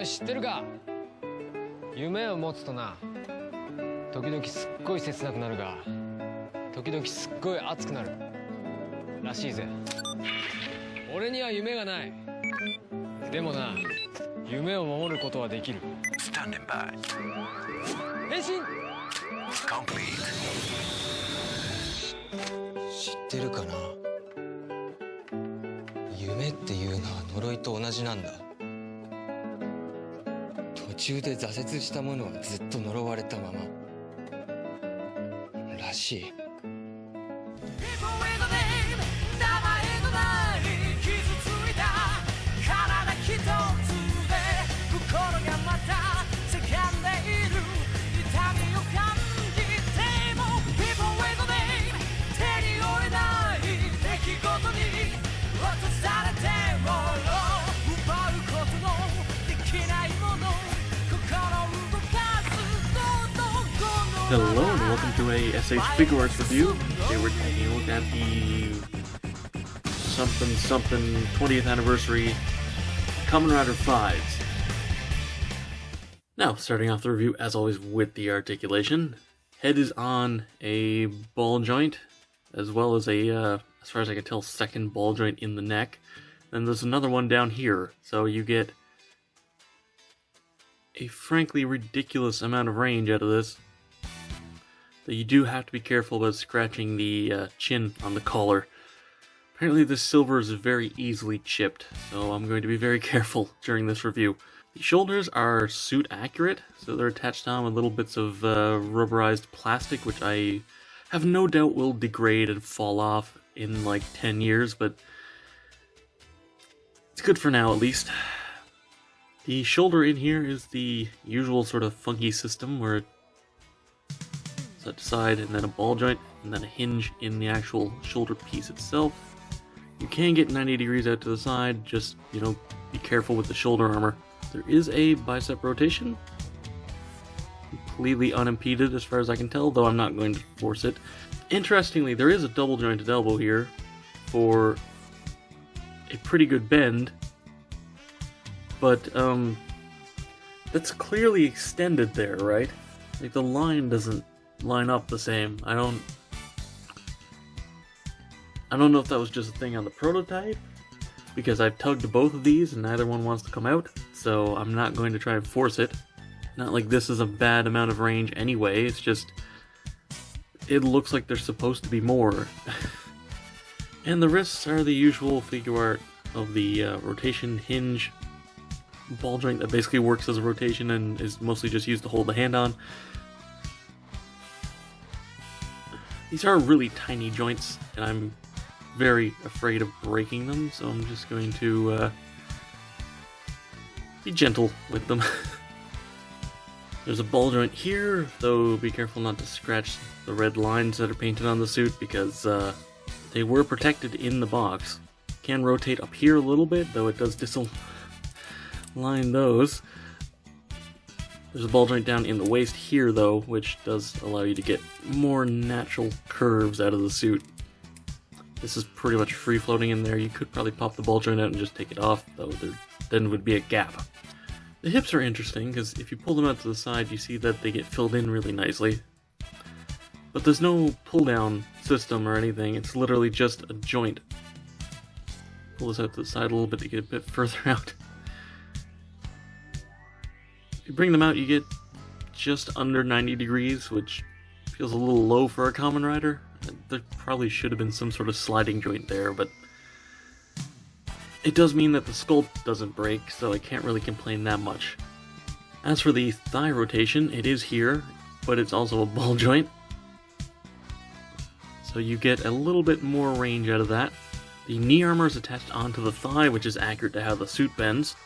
い、知ってるか？夢を持つとな、時々すっごい切なくなるが、時々すっごい熱くなるらしいぜ。俺には夢がない。でもな、夢を守ることはできる。Standing by. 変身 Complete. 知ってるかな。夢っていうのは呪いと同じなんだ。途中で挫折した者はずっと呪われたままらしい。Hello and welcome to a SH Figuarts review. Today we're taking a look at the something 20th anniversary Kamen Rider Faiz. Now, starting off the review as always with the articulation. Head is on a ball joint, as well as a, as far as I can tell, second ball joint in the neck. Then there's another one down here, so you get a frankly ridiculous amount of range out of this. Though you do have to be careful about scratching the chin on the collar. Apparently this silver is very easily chipped, so I'm going to be very careful during this review. The shoulders are suit accurate, so they're attached on with little bits of rubberized plastic, which I have no doubt will degrade and fall off in like 10 years, but it's good for now at least. The shoulder in here is the usual sort of funky system where it side to side, and then a ball joint, and then a hinge in the actual shoulder piece itself. You can get 90 degrees out to the side, just, you know, be careful with the shoulder armor. There is a bicep rotation, completely unimpeded as far as I can tell, though I'm not going to force it. Interestingly, there is a double jointed elbow here for a pretty good bend, but that's clearly extended there, right? Like the line doesn't line up the same. I don't know if that was just a thing on the prototype, because I've tugged both of these and neither one wants to come out, so I'm not going to try and force it. Not like this is a bad amount of range anyway, it's just it looks like there's supposed to be more. And the wrists are the usual figure art of the rotation hinge ball joint that basically works as a rotation and is mostly just used to hold the hand on. These are really tiny joints, and I'm very afraid of breaking them, so I'm just going to be gentle with them. There's a ball joint here, though be careful not to scratch the red lines that are painted on the suit, because they were protected in the box. Can rotate up here a little bit, though it does disalign those. There's a ball joint down in the waist here, though, which does allow you to get more natural curves out of the suit. This is pretty much free-floating in there. You could probably pop the ball joint out and just take it off, though there then would be a gap. The hips are interesting, because if you pull them out to the side, you see that they get filled in really nicely. But there's no pull-down system or anything. It's literally just a joint. Pull this out to the side a little bit to get a bit further out. If you bring them out, you get just under 90 degrees, which feels a little low for a Kamen Rider. There probably should have been some sort of sliding joint there, but it does mean that the sculpt doesn't break, so I can't really complain that much. As for the thigh rotation, it is here, but it's also a ball joint, so you get a little bit more range out of that. The knee armor is attached onto the thigh, which is accurate to how the suit bends.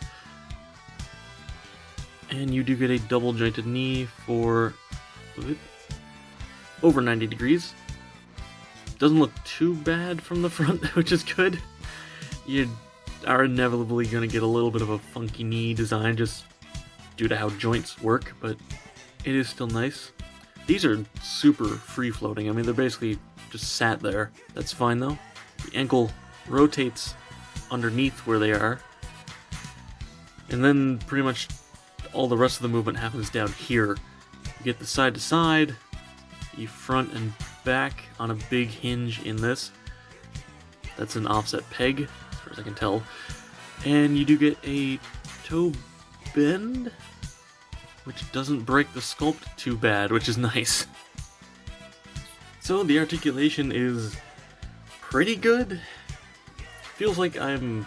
And you do get a double jointed knee for over 90 degrees. Doesn't look too bad from the front, which is good. You are inevitably going to get a little bit of a funky knee design just due to how joints work, but it is still nice. These are super free floating. I mean, they're basically just sat there. That's fine though. The ankle rotates underneath where they are, and then pretty much all the rest of the movement happens down here. You get the side to side, the front and back on a big hinge in this. That's an offset peg, as far as I can tell. And you do get a toe bend, which doesn't break the sculpt too bad, which is nice. So the articulation is pretty good. Feels like I'm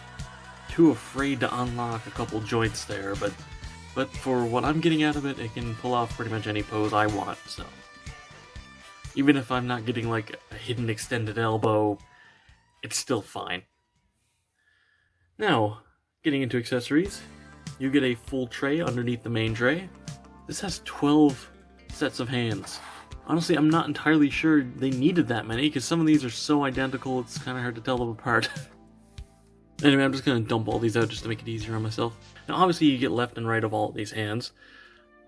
too afraid to unlock a couple joints there, but for what I'm getting out of it, it can pull off pretty much any pose I want, so. Even if I'm not getting like a hidden extended elbow, it's still fine. Now, getting into accessories, you get a full tray underneath the main tray. This has 12 sets of hands. Honestly, I'm not entirely sure they needed that many, because some of these are so identical, it's kind of hard to tell them apart. Anyway, I'm just going to dump all these out just to make it easier on myself. Now, obviously, you get left and right of all of these hands.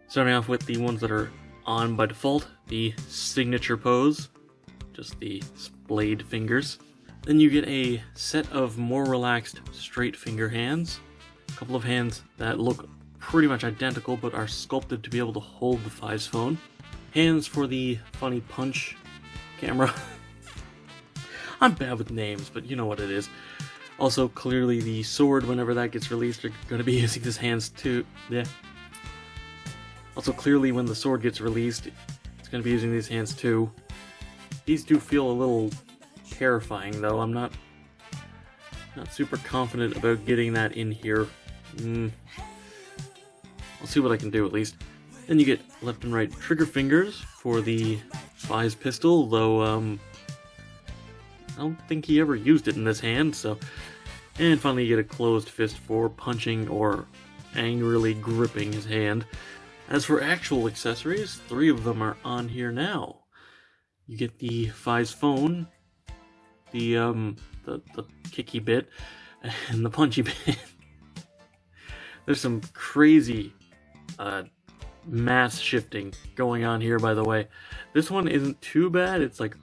Starting off with the ones that are on by default, the signature pose, just the splayed fingers. Then you get a set of more relaxed straight finger hands. A couple of hands that look pretty much identical but are sculpted to be able to hold the Faiz phone. Hands for the funny punch camera. I'm bad with names, but you know what it is. Also, clearly the sword, whenever that gets released, are going to be using these hands too. Yeah. Also, clearly when the sword gets released, it's going to be using these hands too. These do feel a little terrifying, though. I'm not super confident about getting that in here. I'll see what I can do, at least. Then you get left and right trigger fingers for the Faiz pistol, though I don't think he ever used it in this hand, so... And finally you get a closed fist for punching or angrily gripping his hand. As for actual accessories, 3 of them are on here now. You get the Faiz phone, the kicky bit, and the punchy bit. There's some crazy mass shifting going on here, by the way. This one isn't too bad. It's like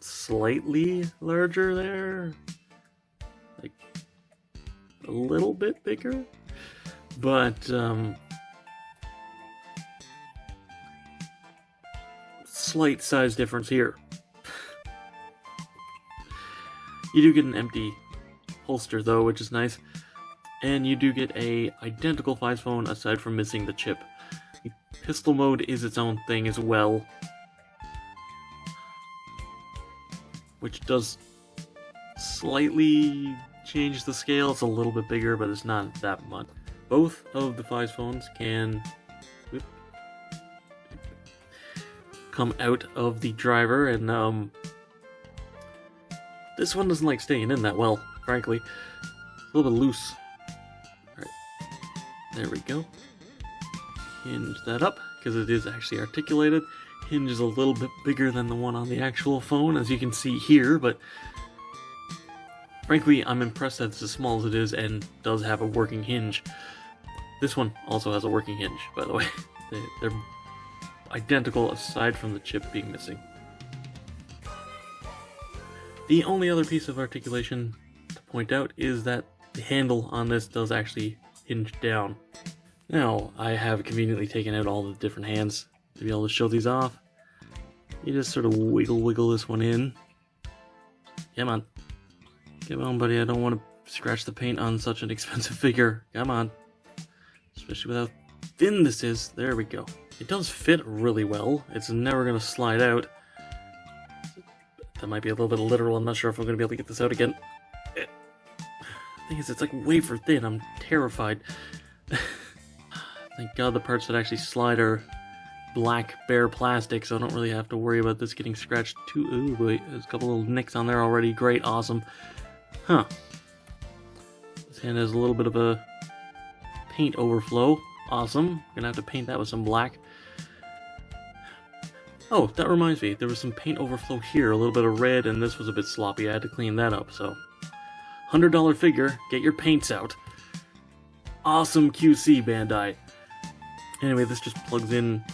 slightly larger there, like a little bit bigger, but slight size difference here. You do get an empty holster though, which is nice, and you do get a identical Faiz phone aside from missing the chip. The pistol mode is its own thing as well, which does slightly change the scale. It's a little bit bigger, but it's not that much. Both of the Faiz phones can come out of the driver, and this one doesn't like staying in that well, frankly. It's a little bit loose. Alright, there we go. Hinge that up, because it is actually articulated. Hinge is a little bit bigger than the one on the actual phone, as you can see here, but frankly, I'm impressed that it's as small as it is and does have a working hinge. This one also has a working hinge, by the way. They're identical aside from the chip being missing. The only other piece of articulation to point out is that the handle on this does actually hinge down. Now, I have conveniently taken out all the different hands to be able to show these off. You just sort of wiggle this one in. Come on. Come on, buddy, I don't want to scratch the paint on such an expensive figure. Come on. Especially with how thin this is. There we go. It does fit really well. It's never going to slide out. That might be a little bit literal. I'm not sure if I'm going to be able to get this out again. The thing is, it's like wafer thin. I'm terrified. Thank God the parts that actually slide are black, bare plastic, so I don't really have to worry about this getting scratched too. Ooh, wait, there's a couple little nicks on there already. Great, awesome. Huh. This hand has a little bit of a paint overflow. Awesome. Gonna have to paint that with some black. Oh, that reminds me, there was some paint overflow here, a little bit of red, and this was a bit sloppy. I had to clean that up, so. $100 figure, get your paints out. Awesome QC, Bandai. Anyway, this just plugs in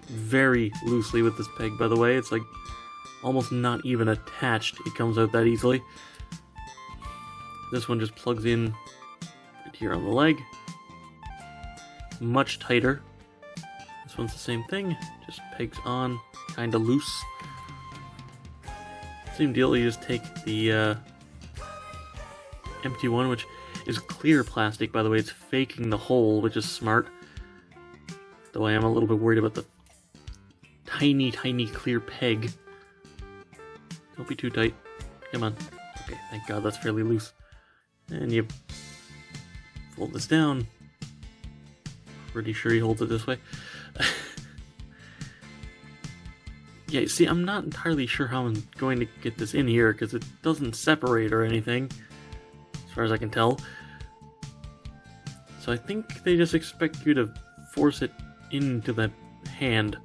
very loosely with this peg, by the way. It's like almost not even attached. It comes out that easily. This one just plugs in right here on the leg. much tighter. This one's the same thing, just pegs on, kinda loose. Same deal, you just take the empty one, which is clear plastic, by the way. It's faking the hole, which is smart. Though I am a little bit worried about the tiny, tiny clear peg. Don't be too tight. Come on. Okay, thank God that's fairly loose. And you fold this down. Pretty sure he holds it this way. Yeah, you see, I'm not entirely sure how I'm going to get this in here, because it doesn't separate or anything, as far as I can tell. So I think they just expect you to force it into the hand.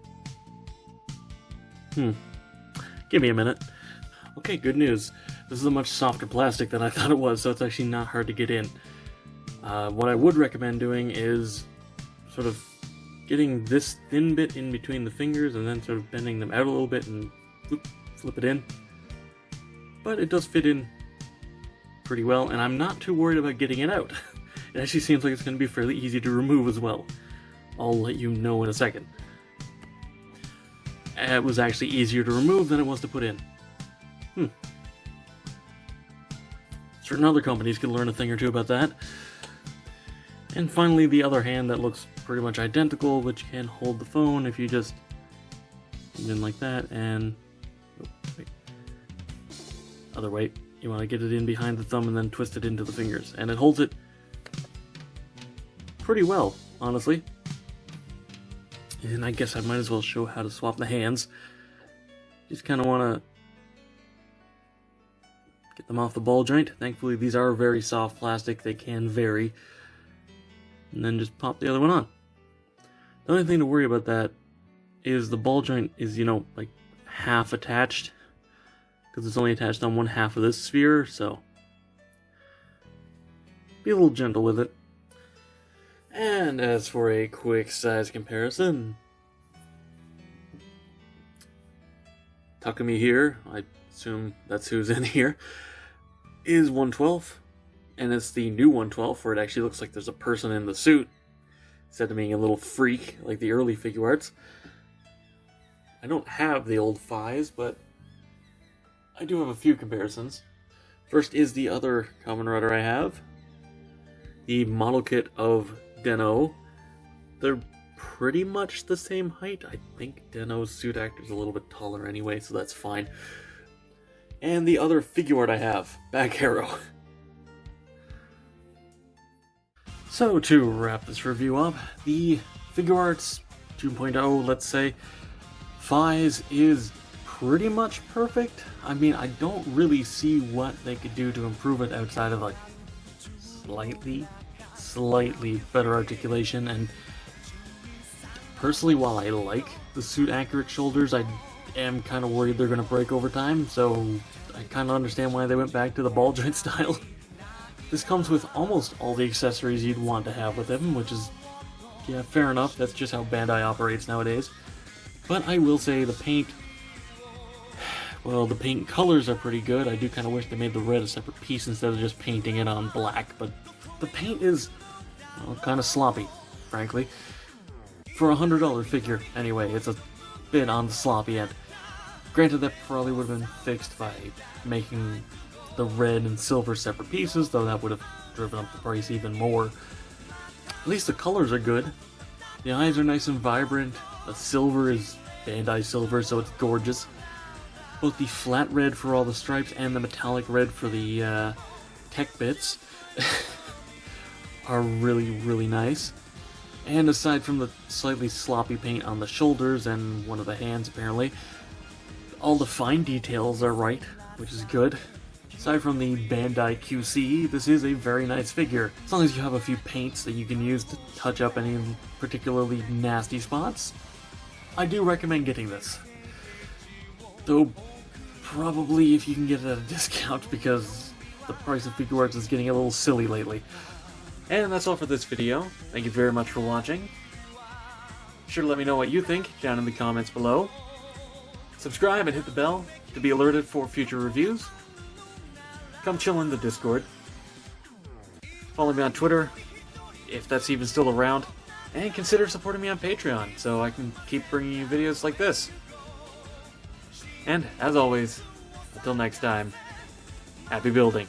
Give me a minute. Okay, good news. This is a much softer plastic than I thought it was, so it's actually not hard to get in. What I would recommend doing is sort of getting this thin bit in between the fingers and then sort of bending them out a little bit and whoop, flip it in. But it does fit in pretty well, and I'm not too worried about getting it out. It actually seems like it's going to be fairly easy to remove as well. I'll let you know in a second. It was actually easier to remove than it was to put in. Certain other companies can learn a thing or two about that. And finally, the other hand that looks pretty much identical, which can hold the phone if you just put it in like that, and other way. You want to get it in behind the thumb and then twist it into the fingers, and it holds it pretty well, honestly. And I guess I might as well show how to swap the hands. Just kind of want to get them off the ball joint. Thankfully, these are very soft plastic. They can vary. And then just pop the other one on. The only thing to worry about that is the ball joint is, you know, like half attached. Because it's only attached on one half of this sphere, so be a little gentle with it. And as for a quick size comparison, Takumi here, I assume that's who's in here, is 1/12, and it's the new 1/12 where it actually looks like there's a person in the suit, instead of being a little freak like the early Figuarts. I don't have the old Faiz, but I do have a few comparisons. First is the other Kamen Rider I have, the model kit of Den-O. They're pretty much the same height. I think Den-O's suit actor's a little bit taller anyway, so that's fine. And the other Figuart I have, Back Arrow. So to wrap this review up, the Figuarts 2.0, let's say, Faiz is pretty much perfect. I mean, I don't really see what they could do to improve it outside of like slightly better articulation. And personally, while I like the suit accurate shoulders, I am kind of worried they're going to break over time, so I kind of understand why they went back to the ball joint style. This comes with almost all the accessories you'd want to have with them, which is, yeah, fair enough. That's just how Bandai operates nowadays. But I will say the paint, well, the paint colors are pretty good. I do kind of wish they made the red a separate piece instead of just painting it on black, but the paint is, well, kind of sloppy, frankly. For a $100 figure, anyway, it's a bit on the sloppy end. Granted, that probably would have been fixed by making the red and silver separate pieces, though that would have driven up the price even more. At least the colors are good. The eyes are nice and vibrant. The silver is Bandai silver, so it's gorgeous. Both the flat red for all the stripes and the metallic red for the tech bits are really, really nice. And aside from the slightly sloppy paint on the shoulders and one of the hands apparently, all the fine details are right, which is good. Aside from the Bandai QC, this is a very nice figure. As long as you have a few paints that you can use to touch up any particularly nasty spots, I do recommend getting this. Though, probably if you can get it at a discount, because the price of Figuarts is getting a little silly lately. And that's all for this video. Thank you very much for watching. Be sure to let me know what you think down in the comments below. Subscribe and hit the bell to be alerted for future reviews. Come chill in the Discord. Follow me on Twitter, if that's even still around. and consider supporting me on Patreon so I can keep bringing you videos like this. And, as always, until next time, happy building.